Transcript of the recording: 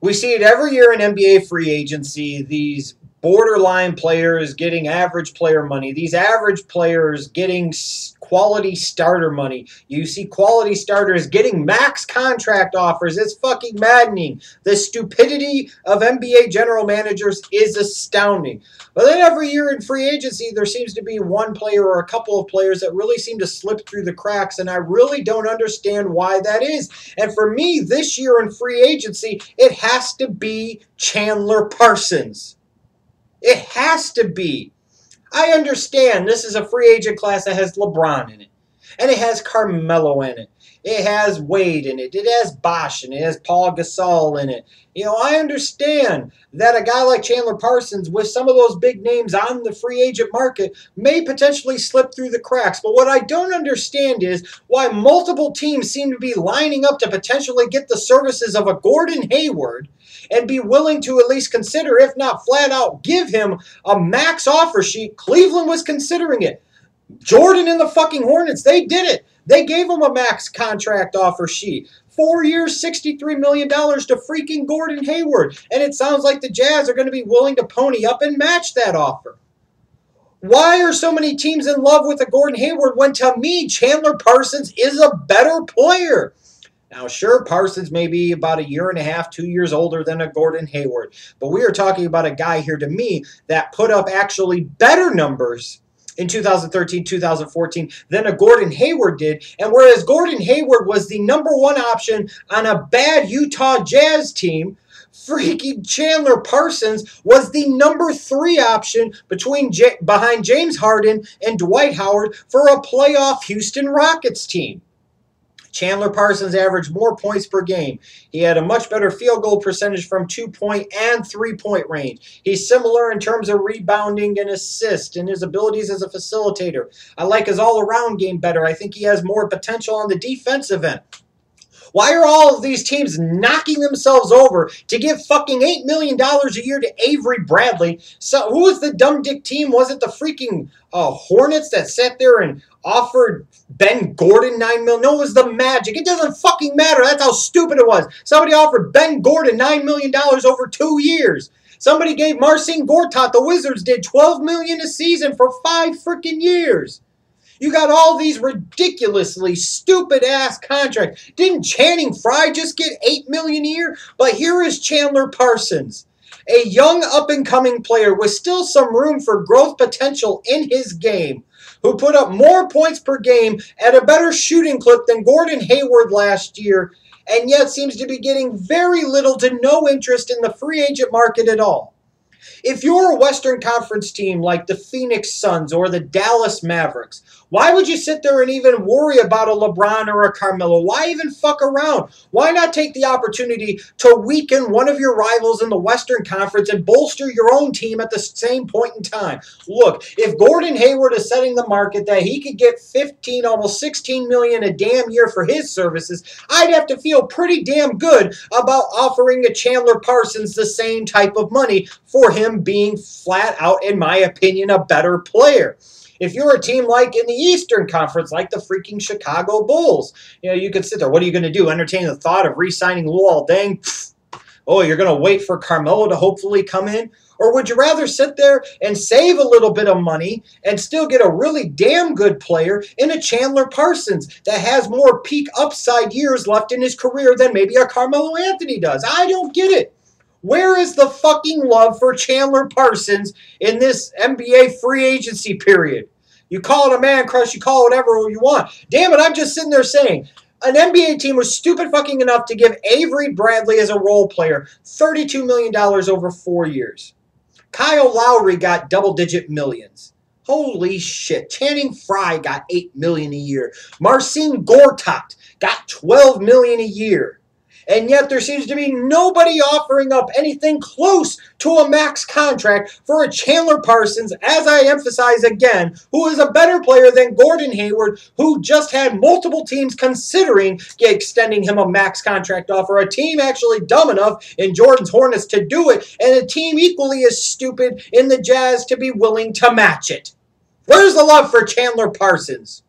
We see it every year in NBA free agency. These borderline players getting average player money. These average players getting quality starter money. You see quality starters getting max contract offers. It's fucking maddening. The stupidity of NBA general managers is astounding. But then every year in free agency, there seems to be one player or a couple of players that really seem to slip through the cracks, and I really don't understand why that is. And for me, this year in free agency, it has to be Chandler Parsons. It has to be. I understand this is a free agent class that has LeBron in it. And it has Carmelo in it. It has Wade in it. It has Bosh in it. It has Paul Gasol in it. You know, I understand that a guy like Chandler Parsons, with some of those big names on the free agent market, may potentially slip through the cracks. But what I don't understand is why multiple teams seem to be lining up to potentially get the services of a Gordon Hayward and be willing to at least consider, if not flat out, give him a max offer sheet. Cleveland was considering it. Jordan and the fucking Hornets, they did it. They gave him a max contract offer sheet. 4 years, $63 million to freaking Gordon Hayward. And it sounds like the Jazz are going to be willing to pony up and match that offer. Why are so many teams in love with a Gordon Hayward when, to me, Chandler Parsons is a better player? Now, sure, Parsons may be about a year and a half, 2 years older than a Gordon Hayward. But we are talking about a guy here, to me, that put up actually better numbers in 2013, 2014 than a Gordon Hayward did. And whereas Gordon Hayward was the #1 option on a bad Utah Jazz team, freaking Chandler Parsons was the #3 option behind James Harden and Dwight Howard for a playoff Houston Rockets team. Chandler Parsons averaged more points per game. He had a much better field goal percentage from 2-point and 3-point range. He's similar in terms of rebounding and assist and his abilities as a facilitator. I like his all-around game better. I think he has more potential on the defensive end. Why are all of these teams knocking themselves over to give fucking $8 million a year to Avery Bradley? So who was the dumb dick team? Was it the freaking Hornets that sat there and offered Ben Gordon $9 million? No, it was the Magic. It doesn't fucking matter. That's how stupid it was. Somebody offered Ben Gordon $9 million over 2 years. Somebody gave Marcin Gortat, the Wizards did, $12 million a season for 5 freaking years. You got all these ridiculously stupid-ass contracts. Didn't Channing Frye just get $8 million a year? But here is Chandler Parsons, a young up-and-coming player with still some room for growth potential in his game, who put up more points per game at a better shooting clip than Gordon Hayward last year, and yet seems to be getting very little to no interest in the free agent market at all. If you're a Western Conference team like the Phoenix Suns or the Dallas Mavericks, why would you sit there and even worry about a LeBron or a Carmelo? Why even fuck around? Why not take the opportunity to weaken one of your rivals in the Western Conference and bolster your own team at the same point in time? Look, if Gordon Hayward is setting the market that he could get 15, almost 16 million a damn year for his services, I'd have to feel pretty damn good about offering a Chandler Parsons the same type of money for him being flat out, in my opinion, a better player. If you're a team like in the Eastern Conference, like the freaking Chicago Bulls, you know, you could sit there. What are you going to do? Entertain the thought of re-signing Luol Deng? Oh, you're going to wait for Carmelo to hopefully come in? Or would you rather sit there and save a little bit of money and still get a really damn good player in a Chandler Parsons that has more peak upside years left in his career than maybe a Carmelo Anthony does? I don't get it. Where is the fucking love for Chandler Parsons in this NBA free agency period? You call it a man crush, you call it whatever you want. Damn it, I'm just sitting there saying, an NBA team was stupid fucking enough to give Avery Bradley as a role player $32 million over 4 years. Kyle Lowry got double-digit millions. Holy shit. Channing Frye got $8 million a year. Marcin Gortat got $12 million a year. And yet there seems to be nobody offering up anything close to a max contract for a Chandler Parsons, as I emphasize again, who is a better player than Gordon Hayward, who just had multiple teams considering extending him a max contract offer, a team actually dumb enough in Jordan's Hornets to do it, and a team equally as stupid in the Jazz to be willing to match it. Where's the love for Chandler Parsons?